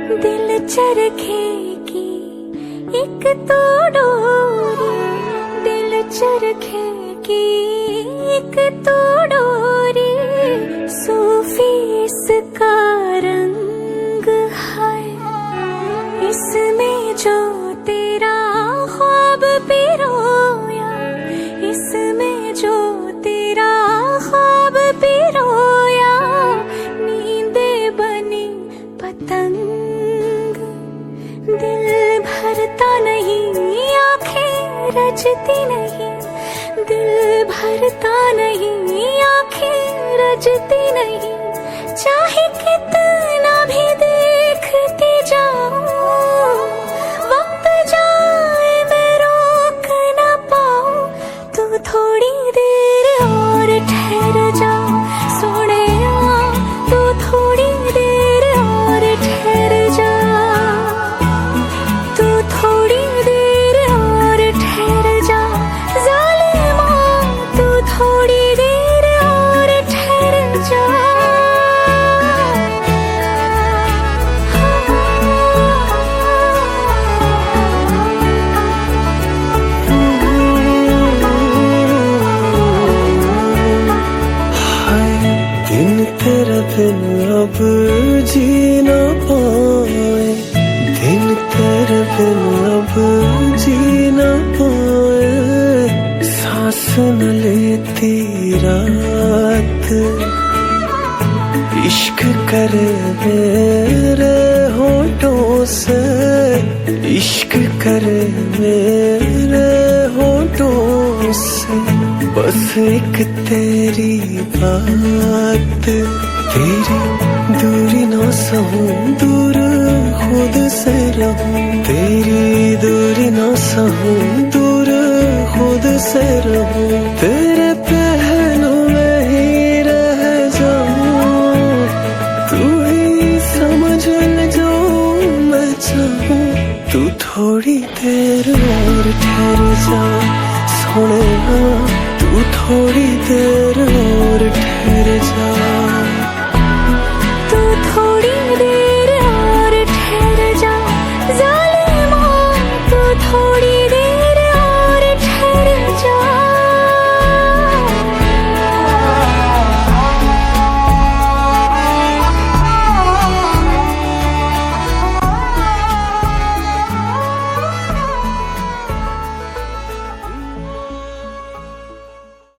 दिल चरखे की एक तो डोरी, दिल चरखे की एक तो डोरी, सूफी इसका रंग है, इसमें जो तेरा ख्वाब पिरोया, इसमें जो तेरा ख्वाब पिरोया, नींदे बनी पतंग, दिल भरता नहीं आंखें रजती नहीं, दिल भरता नहीं आंखें रजती नहीं, चाहे कितना भी देखती जाऊं, वक्त जाए मैं रोक ना पाऊं, तू थोड़ी देर और ठहर जा सोने, तू थोड़ी देर और ठहर जा, तू थोड़ी देर और ठहर जा जालिमा, तू थोड़ी देर और ठहर जा। दिन तेरा दिन अब जी ना पाए, दिन तेरा दिन अब जी ना पाए, सांस न लेती रात, इश्क करे मेरे होठों से, इश्क करे मेरे होठों से, बस एक तेरी बात, तेरी दूरी ना सहूं, दूर खुद से रहूं, तेरी दूरी ना सहूं, दूर खुद से रहूं, तेरे पहलू में ही रह जाऊं, तू ही समझ ले जो मैं चाहूं, तू थोड़ी देर और ठहर जा सोने, तू थोड़ी देर और ठहर जा।